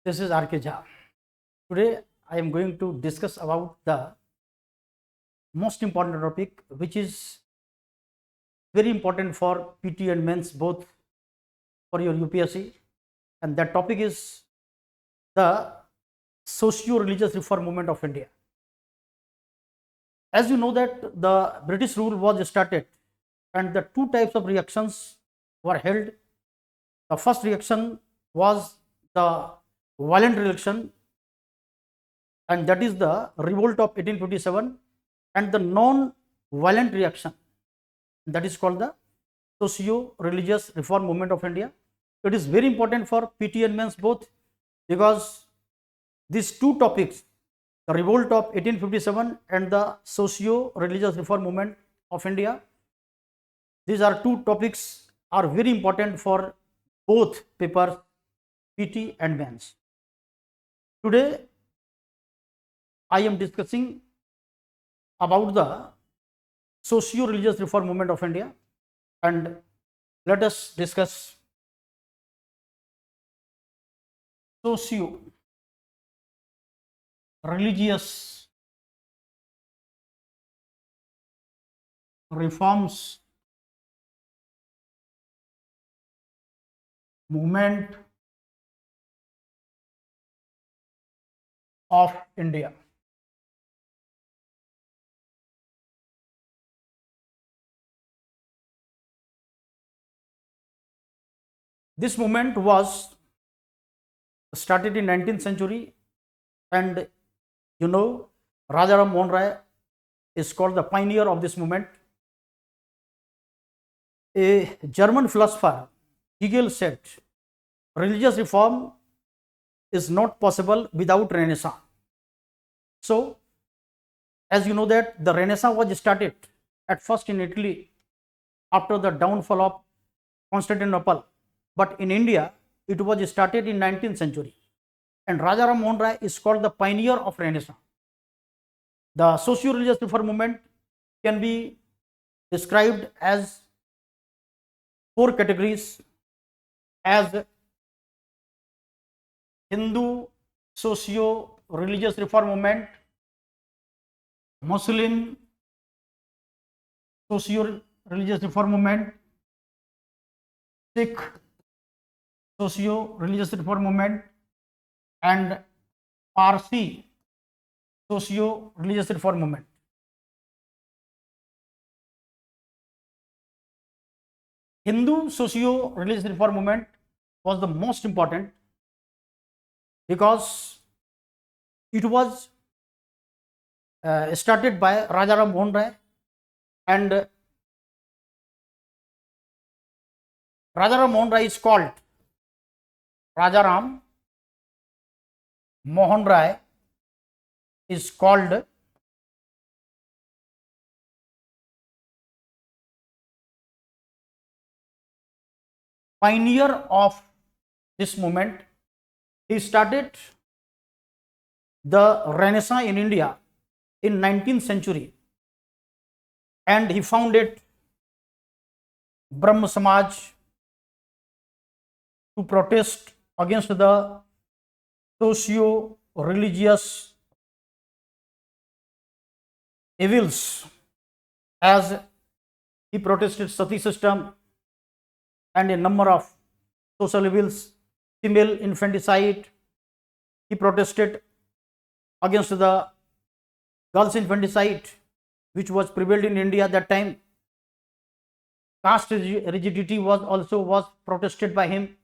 This is RK Jha. Today I am going to discuss about the most important topic, which is very important for PT and mains both for your UPSC, and that topic is the socio-religious reform movement of India. As you know that the British rule was started and the two types of reactions were held. The first reaction was the violent reaction, and that is the revolt of 1857, and the non-violent reaction, that is called the socio-religious reform movement of India. It is very important for PT and mains both, because these two topics, the revolt of 1857 and the socio-religious reform movement of India, these are two topics are very important for both papers, PT and mains. Today I am discussing about the socio-religious reform movement of India, and let us discuss socio-religious reforms movement of India. This movement was started in 19th century, and you know Rajaram Mohan Rai is called the pioneer of this movement. A German philosopher, Hegel, said religious reform is not possible without Renaissance. So, as you know that the Renaissance was started at first in Italy after the downfall of Constantinople, but in India it was started in 19th century, and Rajaram Mohan Rai is called the pioneer of Renaissance. The socio-religious reform movement can be described as four categories: as Hindu socio-religious reform movement, Muslim socio-religious reform movement, Sikh socio-religious reform movement, and Parsi socio-religious reform movement. Hindu socio-religious reform movement was the most important because it was started by Rajaram Mohan Rai, and Rajaram Mohan Rai is called Rajaram Mohan Rai is called pioneer of this movement. He started the Renaissance in India in 19th century, and he founded Brahma Samaj to protest against the socio-religious evils, as he protested sati system and a number of social evils, female infanticide. He protested against the girls infanticide which was prevailed in India at that time. Caste rigidity was protested by him,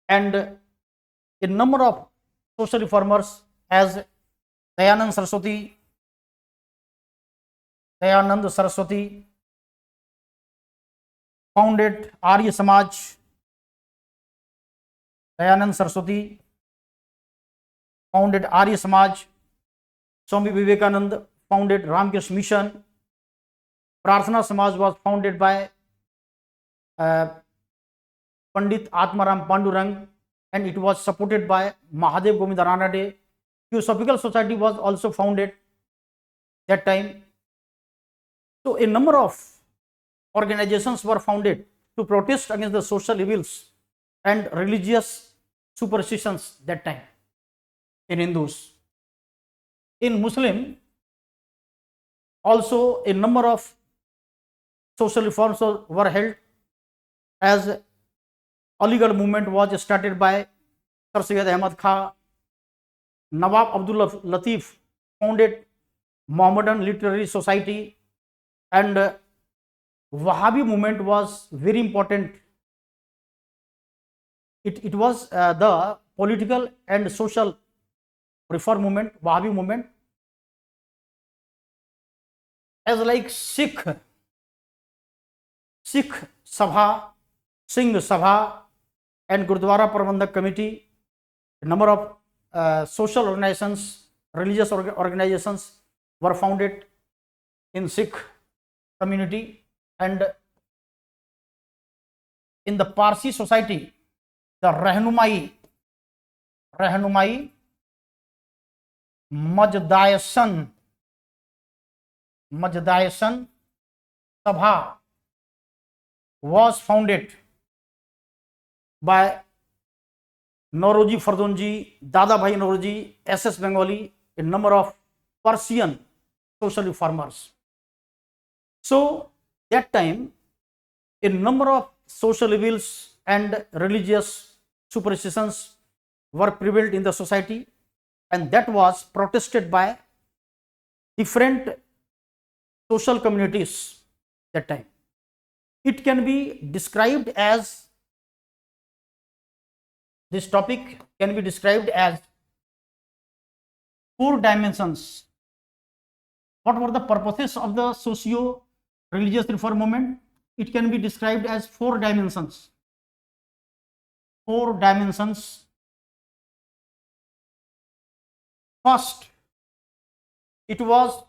and a number of social reformers as Dayanand Saraswati founded Arya Samaj. Dayanand Saraswati founded Arya Samaj. Swami Vivekananda founded Ramkrishna Mission. Prarthana Samaj was founded by Pandit Atmaram Pandurang, and it was supported by Mahadev Govinda Ranade. Theosophical Society was also founded that time. So a number of organizations were founded to protest against the social evils and religious superstitions that time. in Hindus. In Muslim, also a number of social reforms were held, as Aligarh movement was started by Sir Syed Ahmad Khan. Nawab Abdul Latif founded Mohammedan Literary Society, and Wahhabi movement was very important. It was the political and social reform movement, Wahhabi movement, as like Sikh Sabha, Singh Sabha, and Gurdwara Prabandhak Committee. A number of social organizations, religious organizations were founded in Sikh community, and in the Parsi society, the Rahnumai Majdayasan Sabha was founded by Nauroji Fardunji, Dada Bhai Nauroji, S.S. Bengali, a number of Persian social reformers. So that time, a number of social evils and religious superstitions were prevalent in the society, and that was protested by different social communities that time. It can be described as, this topic can be described as 4 dimensions. What were the purposes of the socio-religious reform movement? It can be described as 4 dimensions. 4 dimensions. First, it was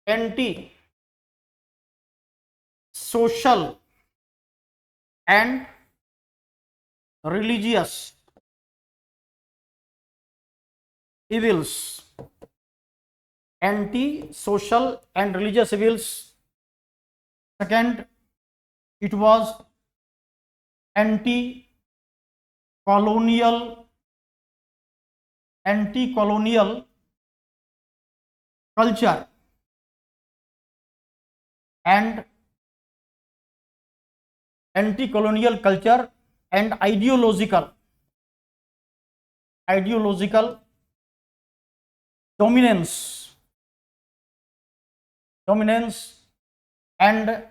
anti-social and religious evils. Anti-social and religious evils. Second, it was anti-colonial culture and ideological dominance, and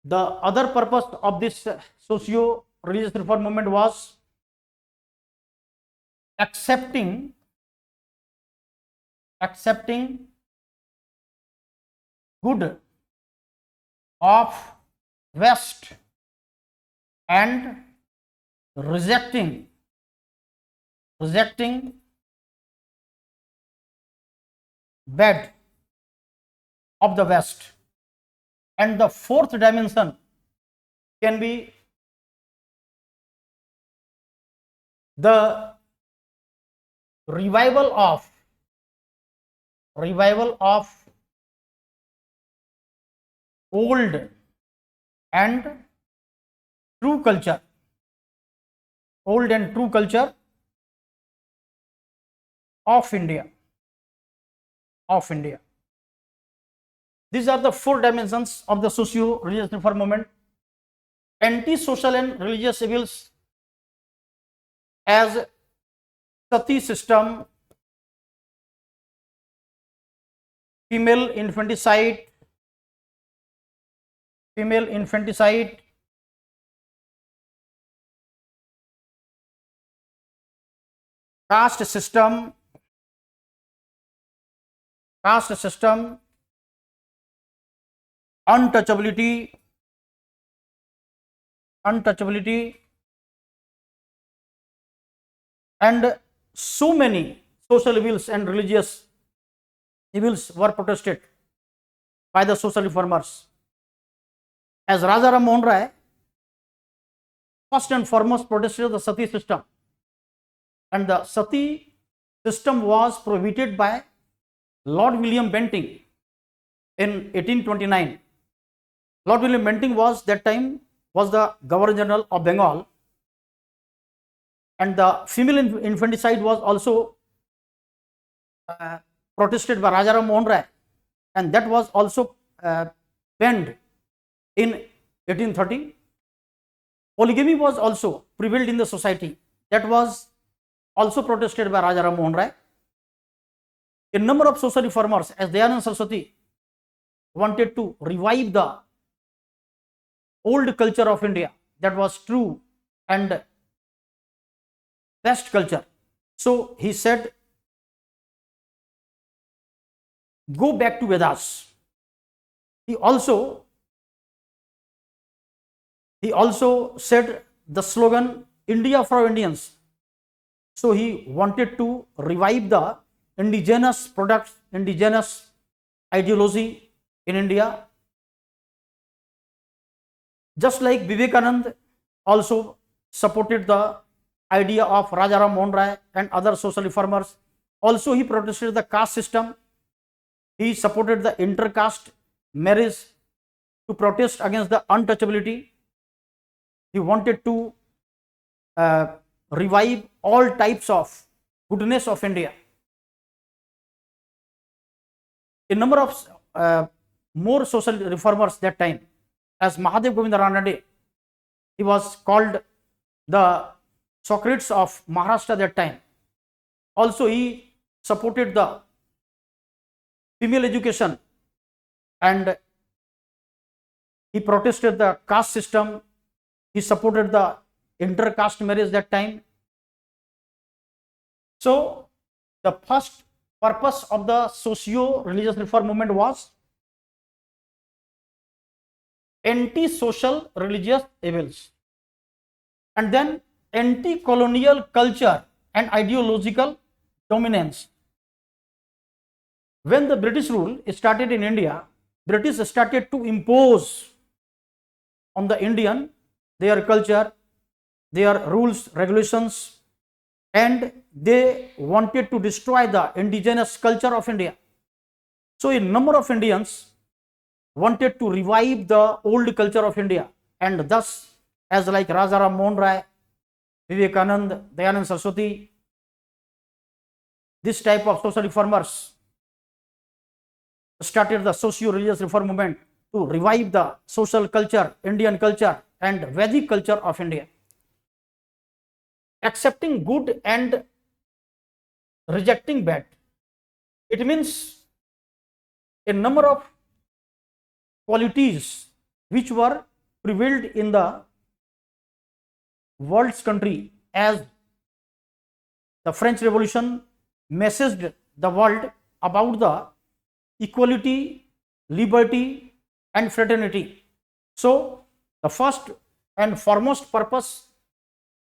the other purpose of this socio-religious reform movement was accepting good of West and rejecting bad of the West. And the 4th dimension can be the revival of old and true culture, of India. These are the 4 dimensions of the socio-religious reform movement. Anti-social and religious evils as sati system, female infanticide, caste system, untouchability, and so many social evils and religious evils were protested by the social reformers. As Raja Ram Mohan Rai first and foremost protested the sati system, and the sati system was prohibited by Lord William Bentinck in 1829. Lord William Bentinck was that time was the Governor General of Bengal, and the female infanticide was also protested by Rajaram Mohan Rai, and that was also banned in 1830. Polygamy was also prevailed in the society, that was also protested by Rajaram Mohan Rai. A number of social reformers as Dayanand Saraswati wanted to revive the old culture of India, that was true and best culture. So he said, go back to Vedas. He also said the slogan India for Indians. So he wanted to revive the indigenous products, indigenous ideology in India. Just like Vivekananda also supported the idea of Rajaram Mohan Rai and other social reformers. Also he protested the caste system. He supported the intercaste marriage to protest against the untouchability. He wanted to revive all types of goodness of India. A number of more social reformers that time, as Mahadev Govinda Ranade, he was called the Socrates of Maharashtra that time. Also he supported the female education and he protested the caste system. He supported the intercaste marriage that time. So the first purpose of the socio-religious reform movement was anti-social religious evils, and then anti-colonial culture and ideological dominance. When the British rule started in India, British started to impose on the Indian their culture, their rules, regulations, and they wanted to destroy the indigenous culture of India. So a number of Indians wanted to revive the old culture of India, and thus, as like Rajaram Mohan Rai, Vivekananda, Dayanand Saraswati, this type of social reformers started the socio-religious reform movement to revive the social culture, Indian culture and Vedic culture of India. Accepting good and rejecting bad. It means a number of qualities which were prevailed in the world's country, as the French Revolution messaged the world about the equality, liberty and fraternity. So the first and foremost purpose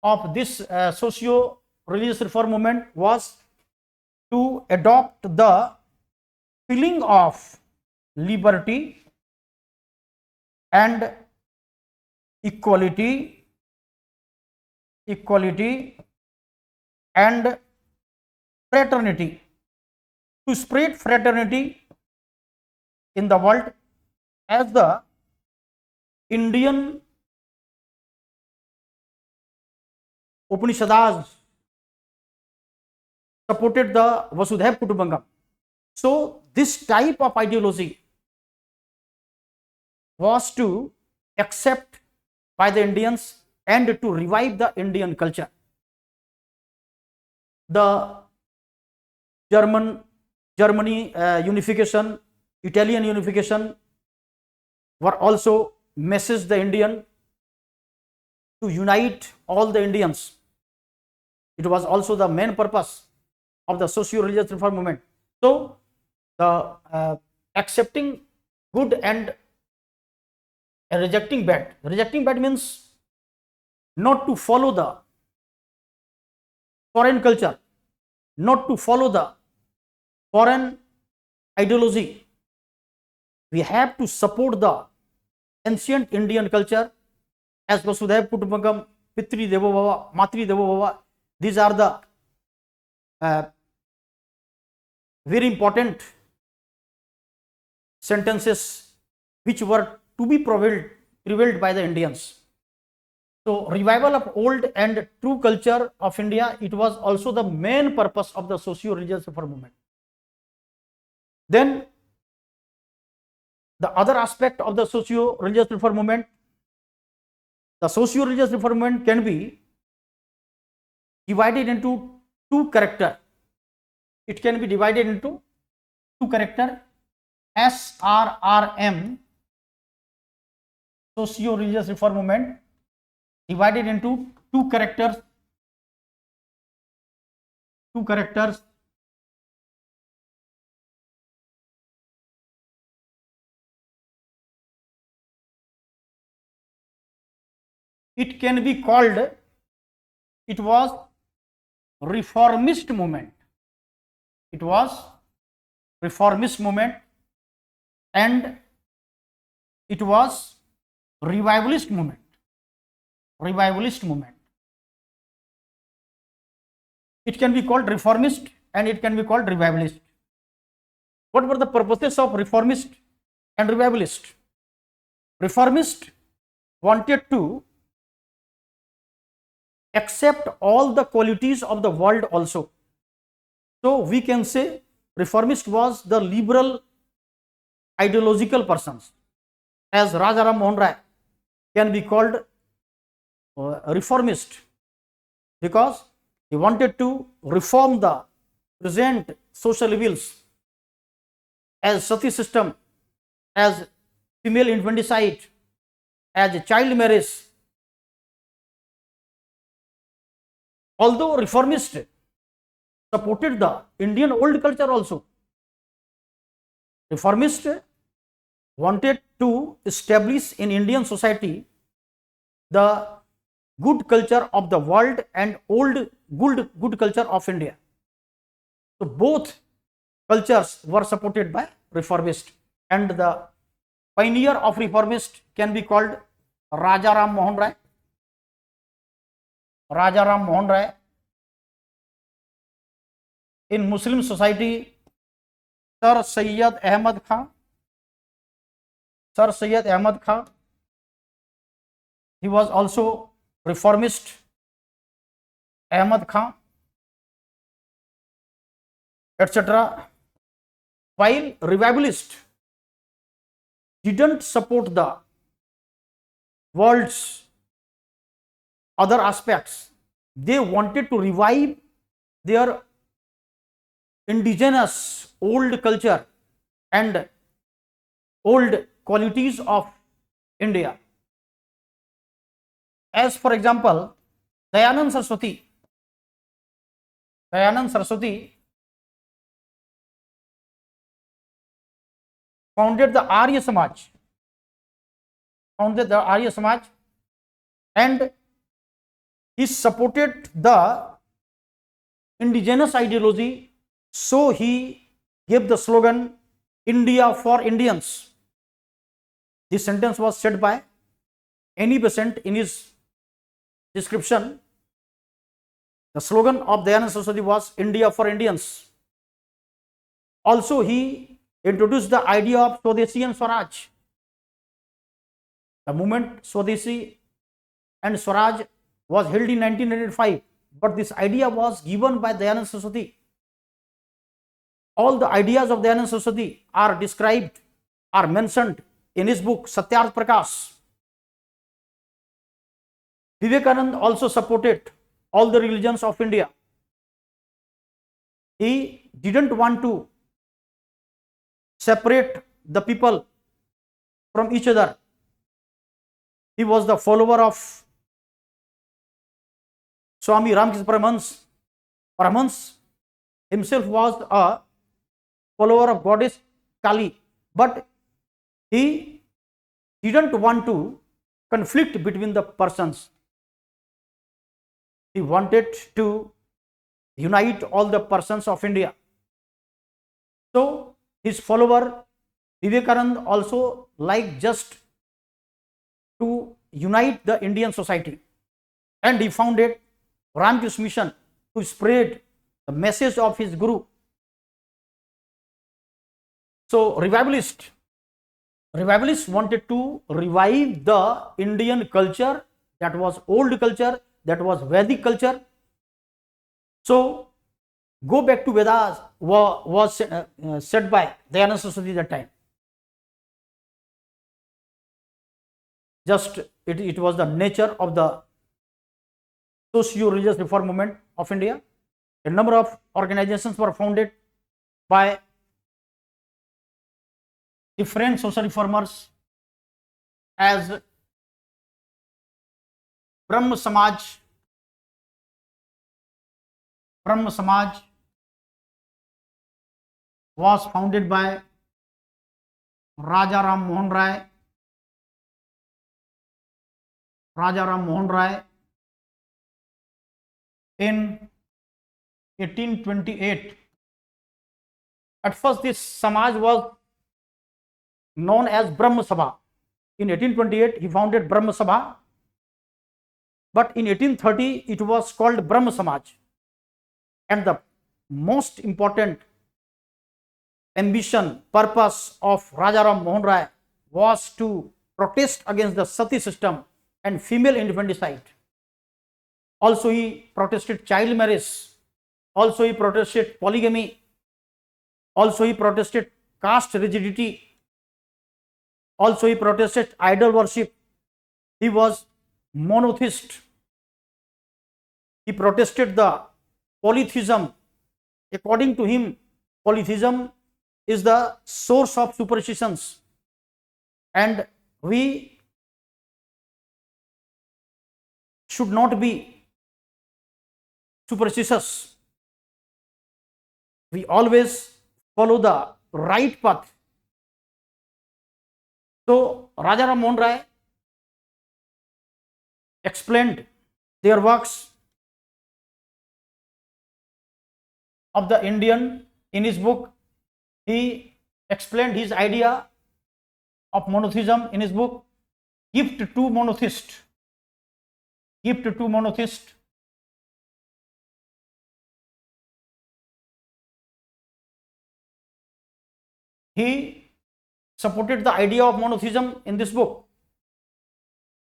of this socio-religious reform movement was to adopt the feeling of liberty and equality and fraternity, to spread fraternity in the world, as the Indian Upanishads supported the Vasudhaiva Kutumbakam. So this type of ideology was to accept by the Indians and to revive the Indian culture. The Germany unification, Italian unification were also messaged the Indian to unite all the Indians. It was also the main purpose of the socio-religious reform movement. So the accepting good and rejecting bad. Rejecting bad means not to follow the foreign culture, not to follow the foreign ideology. We have to support the ancient Indian culture, as Vasudhaiva Kutumbakam, Pitri Devo Bhava, Matri Devo Bhava. These are the very important sentences which were to be prevailed by the Indians. So revival of old and true culture of India, it was also the main purpose of the socio-religious reform movement. Then the other aspect of the socio-religious reform movement, the socio-religious reform movement can be divided into two character. It can be divided into two character, SRRM, socio-religious reform movement, divided into two characters. It can be called, it was reformist movement. It was reformist movement, and it was revivalist movement. Revivalist movement. It can be called reformist and it can be called revivalist. What were the purposes of reformist and revivalist? Reformist wanted to accept all the qualities of the world also. So we can say reformist was the liberal ideological persons, as Rajaram Mohan Rai can be called reformist because he wanted to reform the present social evils as sati system, as female infanticide, as child marriage. Although reformist supported the Indian old culture also, reformist wanted to establish in Indian society the good culture of the world and old good culture of India. So both cultures were supported by reformist, and the pioneer of reformist can be called Rajaram Mohan Rai. Rajaram Mohan Rai. In Muslim society, Sir Syed Ahmad Khan. Sir Syed Ahmad Khan, he was also reformist. Ahmad Khan, etc. While revivalist didn't support the world's other aspects, they wanted to revive their indigenous old culture and old qualities of India. As for example, Dayanand Saraswati founded the Arya Samaj, and he supported the indigenous ideology, so he gave the slogan India for Indians. This sentence was said by Annie Besant in his description. The slogan of Dayanand Saraswati was India for Indians. Also, he introduced the idea of Swadeshi and Swaraj. The movement Swadeshi and Swaraj was held in 1995, but this idea was given by Dayanand Saraswati. All the ideas of Dayanand Saraswati are described, are mentioned in his book Satyarth Prakash. Vivekananda also supported all the religions of India. He didn't want to separate the people from each other. He was the follower of Swami Ramakrishna Paramahansa. Paramahansa himself was a follower of goddess Kali, but he didn't want to conflict between the persons. He wanted to unite all the persons of India. So his follower Vivekananda also liked just to unite the Indian society, and he founded Ramakrishna Mission to spread the message of his Guru. So revivalists wanted to revive the Indian culture, that was old culture, that was Vedic culture. So go back to Vedas was said by Dayananda Saraswati that time. Just it was the nature of the socio-religious reform movement of India. A number of organizations were founded by different social reformers as Brahma Samaj. Brahma Samaj was founded by Raja Ram Mohan Rai. Raja Ram Mohan Rai in 1828. At first, this Samaj was known as Brahma Sabha. In 1828, he founded Brahma Sabha, but in 1830, it was called Brahma Samaj. And the most important ambition, purpose of Rajaram Mohan Rai was to protest against the sati system and female infanticide. Also, he protested child marriage. Also, he protested polygamy. Also, he protested caste rigidity. Also, he protested idol worship. He was monotheist. He protested the polytheism. According to him, polytheism is the source of superstitions, and we should not be superstitious. We always follow the right path. So Rajaram Mohan Rai explained their works of the Indian in his book. He explained his idea of monotheism in his book, Gift to Monotheist. Gift to Monotheist. He supported the idea of monotheism in this book.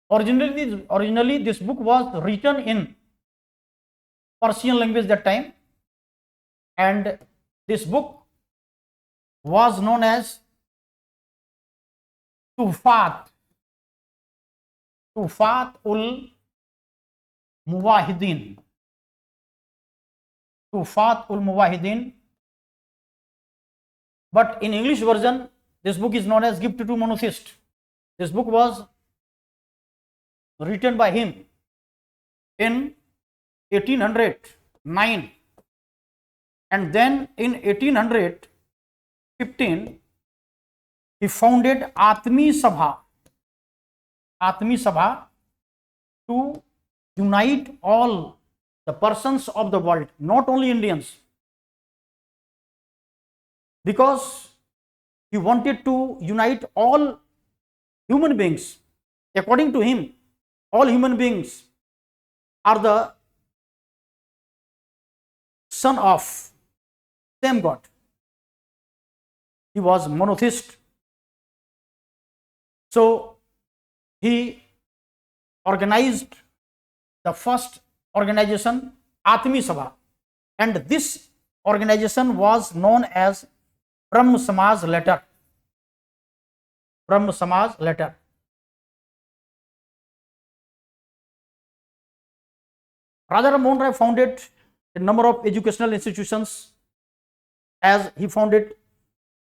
Originally, this book was written in Persian language that time, and this book was known as Tufat ul Muwahidin. Tufat ul Muwahidin. But in English version, this book is known as Gift to Monotheist. This book was written by him in 1809, and then in 1815 he founded Atmi Sabha to unite all the persons of the world, not only Indians, because he wanted to unite all human beings. According to him, all human beings are the son of same God. He was monotheist. So he organized the first organization, Atmi Sabha, and this organization was known as Brahma Samaj later. Brahma Samaj later. Rajaram Mohan Rai founded a number of educational institutions, as he founded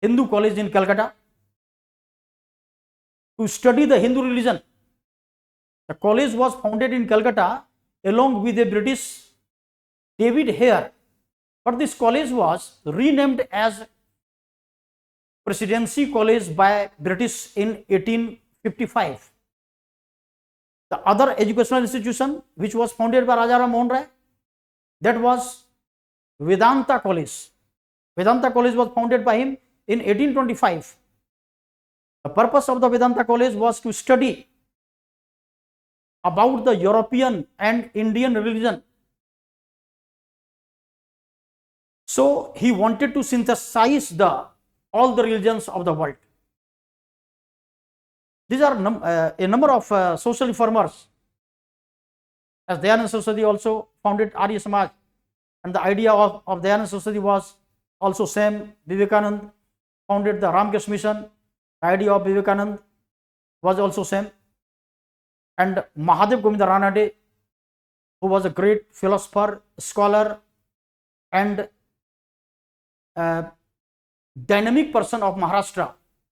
Hindu College in Calcutta to study the Hindu religion. The college was founded in Calcutta along with a British David Hare, but this college was renamed as Presidency College by British in 1855. The other educational institution which was founded by Rajaram Mohan Rai, that was Vedanta College. Vedanta College was founded by him in 1825. The purpose of the Vedanta College was to study about the European and Indian religion. So he wanted to synthesize all the religions of the world. These are a number of social reformers as Dayanand Saraswati also founded Arya Samaj, and the idea of Dayanand Saraswati was also same. Vivekanand founded the Ramkrishna Mission. The idea of Vivekanand was also same. And Mahadev Govinda Ranade, who was a great philosopher, scholar, and dynamic person of Maharashtra,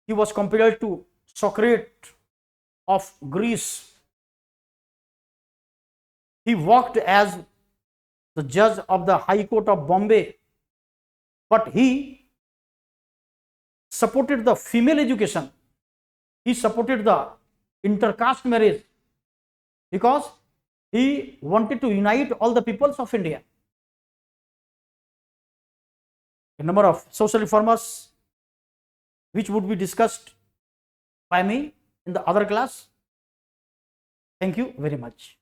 he was compared to Socrates of Greece. He worked as the judge of the High Court of Bombay, but he supported the female education. He supported the intercaste marriage because he wanted to unite all the peoples of India. A number of social reformers which would be discussed by me in the other class. Thank you very much.